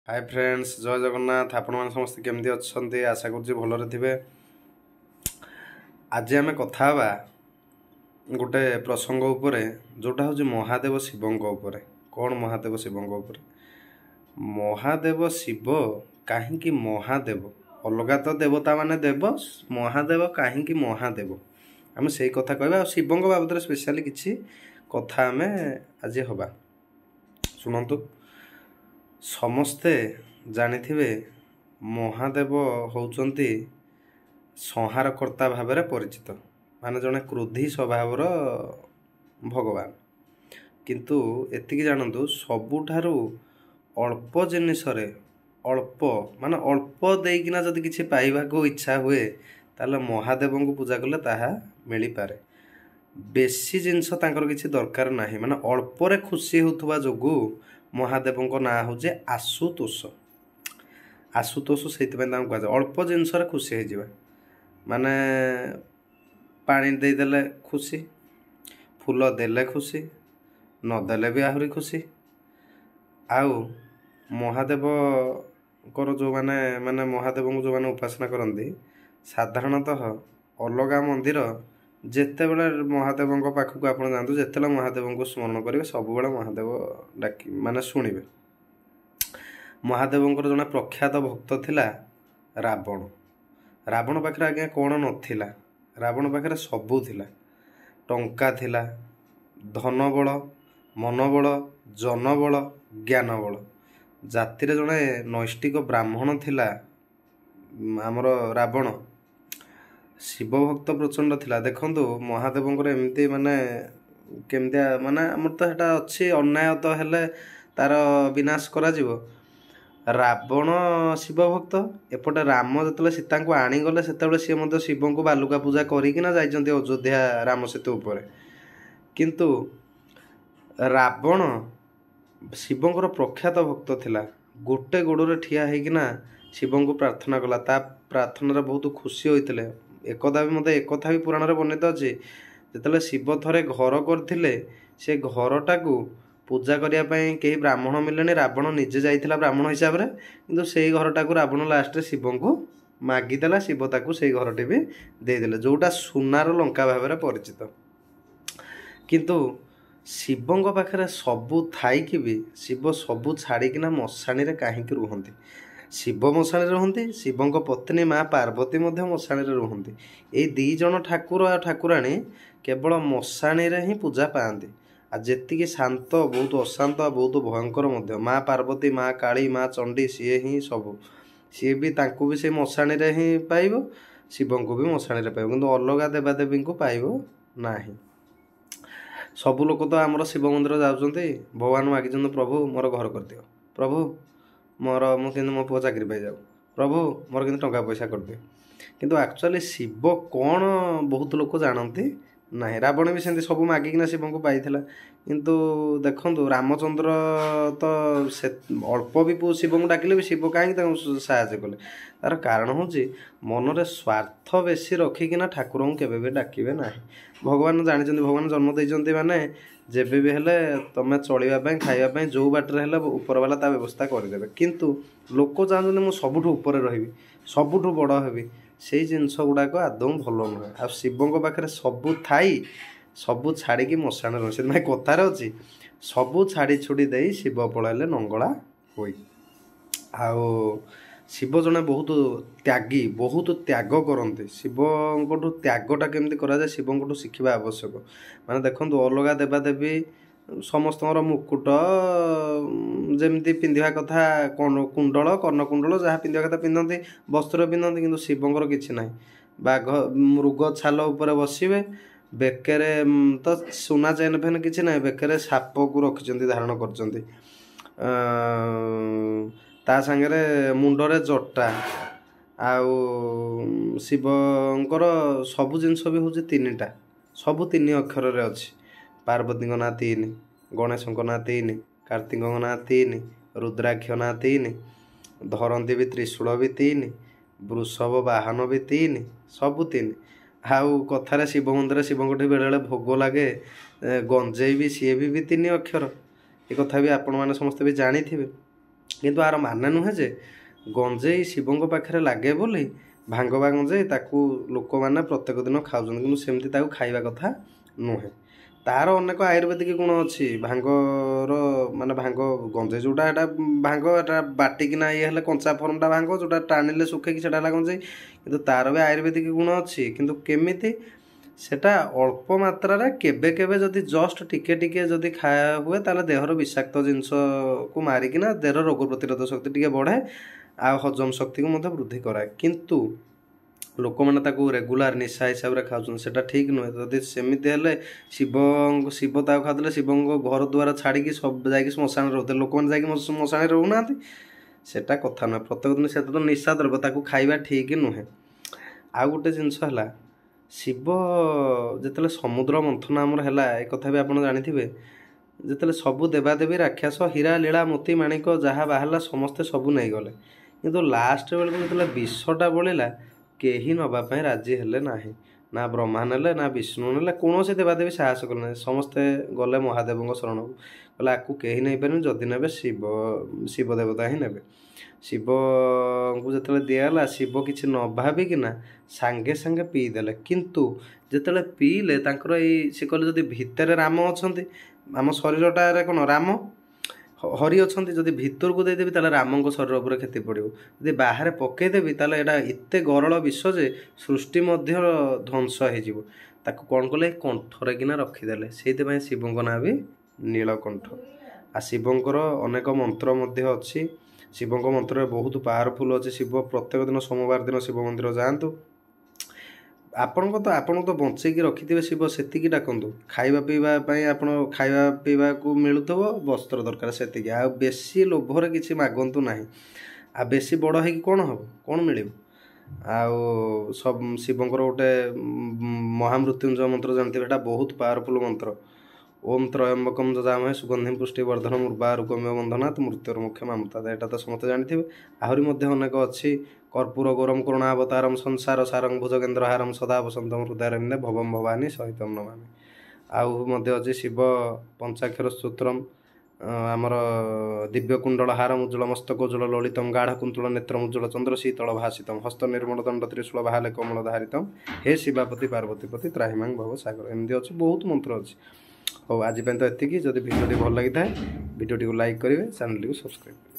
Hi friends, जय जगन्नाथ। आपण मैंने समस्त केमती अच्छे आशा करुँच भलरे थे। आज आम कथा गोटे प्रसंग उपरे जोटा हूँ महादेव शिवों उपरे। कौन महादेव शिवों उपरे? महादेव शिव कहीं महादेव अलगा तो देवता माने देव, महादेव कहीं महादेव आम से कथा कहवा। शिवों बाबद स्पेशली किसी कथा आम आज हवा। शुणु, समस्ते जानिथिबे महादेव होउचंती संहारकर्ता भाव परिचित, माने जड़े क्रोधी स्वभावर भगवान। किंतु एतिकी जानतु सबुठारु अल्प जिनिसरे अल्प माने अल्प देकिना जदि किछि पाइबाको इच्छा हुए ताले महादेव को पूजा कले ताहा मिली पारे। बेसी जिनस तांकर किछि दरकार नाही, माने अल्परे खुशी होथुवा जोगु महादेव को ना हूँ आशुतोष। आशुतोष से कह अल्प जिनस खुशी हो जावा, माने पानी देदेले खुशी, फूल देले खुशी, नदेले भी आहरी खुशी। आउ महादेव को जो माने महादेव को जो मैंने उपासना करती साधारणतः अलगा मंदिर जिते बड़े महादेव पाखक आप जातु, जिते महादेव को स्मरण करेंगे सब बड़े महादेव डाक माने शुणिबे। महादेव जड़े प्रख्यात भक्त थिला रावण। रावण पाखे आज्ञा कौन नथिला? रावण पाखे सबू थिला। टंका थिला, धन बल, मन बल, जन बल, ज्ञान बल। जातिर जड़े नैष्टिक ब्राह्मण थिला आमर रावण। शिव भक्त प्रचंड थिला। देखंतु महादेव एमती माने केमतिया माने आमर तो हेटा अच्छी अन्याय तो हेले तार विनाश करा जीवो। रावण शिव भक्त, एपटे राम जो सीता को आनीगले से सी शिव को बालुका पूजा करिकिना जाइछन्ति अयोध्या राम सेतु उपरे। किंतु रावण शिवंकर प्रख्यात भक्त थिला। गोटे गोड़े ठिया होइकिना शिव को प्रार्थना कला। ता प्रार्थना बहुत खुशी होइतिले। एकदा भी मते एकथा भी पुराण रे वर्णित अछि, जेतले शिव थरे घर करथिले से घरटा को पूजा करिया पई केही ब्राह्मण मिलेनी। रावण निजे जाइथिला ब्राह्मण हिसाब रे, किंतु सेही घरटा को रावण लास्ट रे शिव को मागिदेला। शिव ताकू सेही घरटे भी देदेले, जोटा सुनार लंका भाव में परिचित। किंतु शिवंग पाखरे सबू थाइकी भी शिव सबू छाड़िकिना मशाणी रे कहीं रुहंती। शिव मशाणी रुहंती, शिवंग पत्नी माँ पार्वती मध्य मशाणी रे रुहंती। ए दी जण ठाकुर आ ठाकुराणी केवल मशाणी रे ही पूजा पाती। आ जेतिकी शांत बहुत अशांत बहुत भयंकर मध्य माँ पार्वती, माँ काली, माँ चंडी सी ही सबू। सी भी तांकू भी से मशाणी रे ही पाइबो, शिवं को भी मशाणी रे पाइबो, किंतु अलगा देवादेवी को पाइबो नाही। सबु लोक तो आमर शिव मंदिर जाउछन्ति, भगवान मागिछन्ति प्रभु मोर घर कर दियो, प्रभु मोर मो पुआ चाकरी पाई जाऊ, प्रभु मोर कि टंका पैसा कर दियो। किंतु एक्चुअली शिव कौन बहुत लोक जानती ना। रावण भी सेमती सब मागिकिना शिव को पाइथिला। किंतु देखंतु रामचंद्र तो से अल्प भी शिव को डाकिले भी शिव कहीं साहाଯ୍य कले। तार कारण हूँ मनरे स्वार्थ बेसी रखिकिना ठाकुर को केबे भी डाकिबे ना। भगवान जानिछन्ति, भगवान जन्म देइछन्ति माने जेबे भी हेले तमे चलिबा खाइबा जो बाटरे हेले ऊपर वाला ता व्यवस्था करदेबे। किंतु लोक चाहते मु सबुठु ऊपर रहिबी, सबुठु बड़ हेबी, से जिनस गुड़ाक आदौ भल नुहे। आ शिवों पाखे सबू थाई सबू छाड़ी मशाण रही से कथार अच्छी सबू छाड़ी छुड़ी दे शिव पलैले नंगला हुई। आउ शिव जड़े बहुत त्यागी, बहुत त्याग करते। शिवंकु त्यागटा केमती कराए शिवंकु शिखा आवश्यक। माने देखो अलगा देवादेवी समस्त मुकुट जमी पिंधा कथा, कुंडल कर्णकुंडल जहाँ पिंधा कथा पिंधती, वस्त्र पिंधती, किंतु शिवंकर किछि नाही। बाघ मृग छाल उपर बसवे, बेकरे तो सुना चेन फेन किछि नाही, बेकरे साप को रखिछन्ति धारण करछन्ति। ता संगे मुंडरे जटा। आउ शिवंकर सबु जिनस भी हूँ तीनटा, सबु तीन अक्षर रे अछि। पार्वती ना 3, गणेश ना 3, कार्तिक ना 3, रुद्राक्ष ना 3, धरती भी त्रिशूल भी 3, वृषभ वाहन भी 3, सबु 3। आउ कथार शिव मंदिर शिवंकठी बेले बेले भोग लगे गंजेई भी सी भी 3 अक्षर। ये कथा भी आपण मैंने समस्ते भी जानी थे। କିନ୍ତୁ ଆର ମାନେ ନୁହେଁ ଯେ ଗଞ୍ଜେଇ ଶିବଙ୍କ ପାଖରେ ଲାଗେ ବୋଲି ଭାଙ୍ଗ ବା ଗଞ୍ଜେଇ ତାକୁ ଲୋକମାନେ ପ୍ରତ୍ୟେକ ଦିନ ଖାଉଛନ୍ତି, କିନ୍ତୁ ସେମିତି ତାକୁ ଖାଇବା କଥା ନୁହେଁ। ତାର ଅନେକ ଆୟୁର୍ବେଦିକ ଗୁଣ ଅଛି। ଭାଙ୍ଗର ମାନେ ଭାଙ୍ଗ ଗଞ୍ଜେଇ ଯେଉଁଟା ଏଇଟା ଭାଙ୍ଗ, ଏଟା ବାଟିକିନା ଇଏ ହେଲେ କଞ୍ଚା ଫର୍ମଟା ଭାଙ୍ଗ, ଯେଉଁଟା ଟାଣିଲେ ଶୁଖେଇକି ସେଟା ହେଲା ଗଞ୍ଜେଇ। କିନ୍ତୁ ତାର ବି ଆୟୁର୍ବେଦିକ ଗୁଣ ଅଛି, କିନ୍ତୁ କେମିତି ସେଟା ଅଳ୍ପ ମାତ୍ରାରେ କେବେ କେବେ ଯଦି ଜଷ୍ଟ ଟିକେ ଟିକେ ଯଦି ଖାଇବା ହୁଏ ତାହେଲେ ଦେହର ବିଷାକ୍ତ ଜିନିଷକୁ ମାରିକିନା ଦେହର ରୋଗ ପ୍ରତିରୋଧ ଶକ୍ତି ଟିକେ ବଢ଼େ ଆଉ ହଜମ ଶକ୍ତିକୁ ମଧ୍ୟ ବୃଦ୍ଧି କରାଏ। କିନ୍ତୁ ଲୋକମାନେ ତାକୁ ରେଗୁଲାର ନିଶା ହିସାବରେ ଖାଉଛନ୍ତି, ସେଟା ଠିକ୍ ନୁହେଁ। ଯଦି ସେମିତି ହେଲେ ଶିବ ତାକୁ ଖାଉଥିଲେ, ଶିବଙ୍କ ଘର ଦ୍ୱାର ଛାଡ଼ିକି ସବୁ ଯାଇକି ଶ୍ମଶାନରେ ରହୁଥିଲେ, ଲୋକମାନେ ଯାଇକି ଶ୍ମଶାନରେ ରହୁନାହାନ୍ତି। ସେଟା କଥା ନୁହେଁ, ପ୍ରତ୍ୟେକ ଦିନ ସେଟା ତ ନିଶା ଦ୍ରବ୍ୟ, ତାକୁ ଖାଇବା ଠିକ୍ ନୁହେଁ। ଆଉ ଗୋଟେ ଜିନିଷ ହେଲା, ଶିବ ଯେତେବେଳେ ସମୁଦ୍ର ମନ୍ଥନ ଆମର ହେଲା, ଏ କଥା ବି ଆପଣ ଜାଣିଥିବେ, ଯେତେବେଳେ ସବୁ ଦେବାଦେବୀ ରାକ୍ଷସ ହୀରା ଲୀଳା ମୋତି ମାଣିକ ଯାହା ବାହାରିଲା ସମସ୍ତେ ସବୁ ନେଇଗଲେ, କିନ୍ତୁ ଲାଷ୍ଟ ବେଳକୁ ଯେତେବେଳେ ବିଷଟା ବଳିଲା କେହି ନେବା ପାଇଁ ରାଜି ହେଲେ ନାହିଁ। ନା ବ୍ରହ୍ମା ନେଲେ, ନା ବିଷ୍ଣୁ ନେଲେ, କୌଣସି ଦେବାଦେବୀ ସାହସ କଲେ ନାହିଁ। ସମସ୍ତେ ଗଲେ ମହାଦେବଙ୍କ ଶରଣକୁ, କହିଲେ ଆକୁ କେହି ନେଇପାରିବେନି, ଯଦି ନେବେ ଶିବ ଦେବତା ହିଁ ନେବେ। ଶିବଙ୍କୁ ଯେତେବେଳେ ଦିଆଗଲା, ଶିବ କିଛି ନ ଭାବିକିନା ସାଙ୍ଗେ ସାଙ୍ଗେ ପିଇଦେଲେ। କିନ୍ତୁ ଯେତେବେଳେ ପିଇଲେ ତାଙ୍କର ସେ କହିଲେ ଯଦି ଭିତରେ ରାମ ଅଛନ୍ତି, ଆମ ଶରୀରଟାରେ କ'ଣ ରାମ ହରି ଅଛନ୍ତି, ଯଦି ଭିତରକୁ ଦେଇଦେବି ତାହେଲେ ରାମଙ୍କ ଶରୀର ଉପରେ କ୍ଷତି ପଡ଼ିବ, ଯଦି ବାହାରେ ପକାଇଦେବି ତାହେଲେ ଏଇଟା ଏତେ ଗରଳ ବିଷ ଯେ ସୃଷ୍ଟି ମଧ୍ୟ ଧ୍ୱଂସ ହେଇଯିବ। ତାକୁ କ'ଣ କଲେ, କଣ୍ଠରେ କିନା ରଖିଦେଲେ। ସେଇଥିପାଇଁ ଶିବଙ୍କ ନାଁ ବି ନୀଳକଣ୍ଠ। ଆଉ ଶିବଙ୍କର ଅନେକ ମନ୍ତ୍ର ମଧ୍ୟ ଅଛି। ଶିବଙ୍କ ମନ୍ତ୍ରରେ ବହୁତ ପାୱାରଫୁଲ୍ ଅଛି। ଶିବ ପ୍ରତ୍ୟେକ ଦିନ ସୋମବାର ଦିନ ଶିବ ମନ୍ଦିର ଯାଆନ୍ତୁ। ଆପଣଙ୍କୁ ତ ବଞ୍ଚେଇକି ରଖିଥିବେ ଶିବ, ସେତିକି ଡାକନ୍ତୁ। ଖାଇବା ପିଇବା ପାଇଁ ଆପଣ ଖାଇବା ପିଇବାକୁ ମିଳୁଥିବ, ବସ୍ତ୍ର ଦରକାର ସେତିକି। ଆଉ ବେଶୀ ଲୋଭରେ କିଛି ମାଗନ୍ତୁ ନାହିଁ। ଆଉ ବେଶୀ ବଡ଼ ହେଇକି କ'ଣ ହେବ, କ'ଣ ମିଳିବ? ଆଉ ଶିବଙ୍କର ଗୋଟେ ମହାମୃତ୍ୟୁଞ୍ଜୟ ମନ୍ତ୍ର ଜାଣିଥିବେ, ଏଇଟା ବହୁତ ପାୱାରଫୁଲ୍ ମନ୍ତ୍ର। ଓମ୍ ତ୍ରୟମ୍ବକମ୍ ଯଜାମହେ ସୁଗନ୍ଧିଂ ପୁଷ୍ଟିବର୍ଦ୍ଧନମ୍ ଉର୍ବାରୁକମିବ ବନ୍ଧନାତ୍ ମୃତ୍ୟୁର୍ମୁକ୍ଷମ ଅମୃତାତ୍, ଏଇଟା ତ ସମସ୍ତେ ଜାଣିଥିବେ। ଆହୁରି ମଧ୍ୟ ଅନେକ ଅଛି। କର୍ପୂର ଗୌରମ୍ କରୁଣାବତାରମ୍ ସଂସାର ସାରଂ ଭୁଜଗେନ୍ଦ୍ରହାରମ୍ ସଦା ବସନ୍ତମ୍ ହୃଦୟାରବିନ୍ଦେ ଭବଂ ଭବାନୀ ସହିତମ୍ ନମାମି। ଆଉ ମଧ୍ୟ ଅଛି ଶିବ ପଞ୍ଚାକ୍ଷର ସ୍ତୋତ୍ରମ୍, ଆମର ଦିବ୍ୟକୁଣ୍ଡଳ ହାରମ୍ ଉଜ୍ଜ୍ୱଳ ମସ୍ତକ ଉଜ୍ଜ୍ୱଳ ଲଳିତମ୍ ଗାଢ଼ କୁନ୍ତଳ ନେତ୍ରମ୍ ଉଜ୍ଜ୍ୱଳ ଚନ୍ଦ୍ର ଶୀତଳ ଭାସିତମ୍ ହସ୍ତ ନିର୍ମଳ ଦଣ୍ଡ ତ୍ରିଶୂଳ ବାହାଲେ କମଳ ଧାରିତମ୍ ହେ ଶିବାପତି ପାର୍ବତୀପତି ତ୍ରାହିମାଂ ଭବ ସାଗର। ଏମିତି ଅଛି, ବହୁତ ମନ୍ତ୍ର ଅଛି। ହଉ, ଆଜି ପାଇଁ ତ ଏତିକି। ଯଦି ଭିଡ଼ିଓଟି ଭଲ ଲାଗିଥାଏ ଭିଡ଼ିଓଟିକୁ ଲାଇକ୍ କରିବେ, ଚ୍ୟାନେଲଟିକୁ ସବସ୍କ୍ରାଇବ୍ କରିବେ।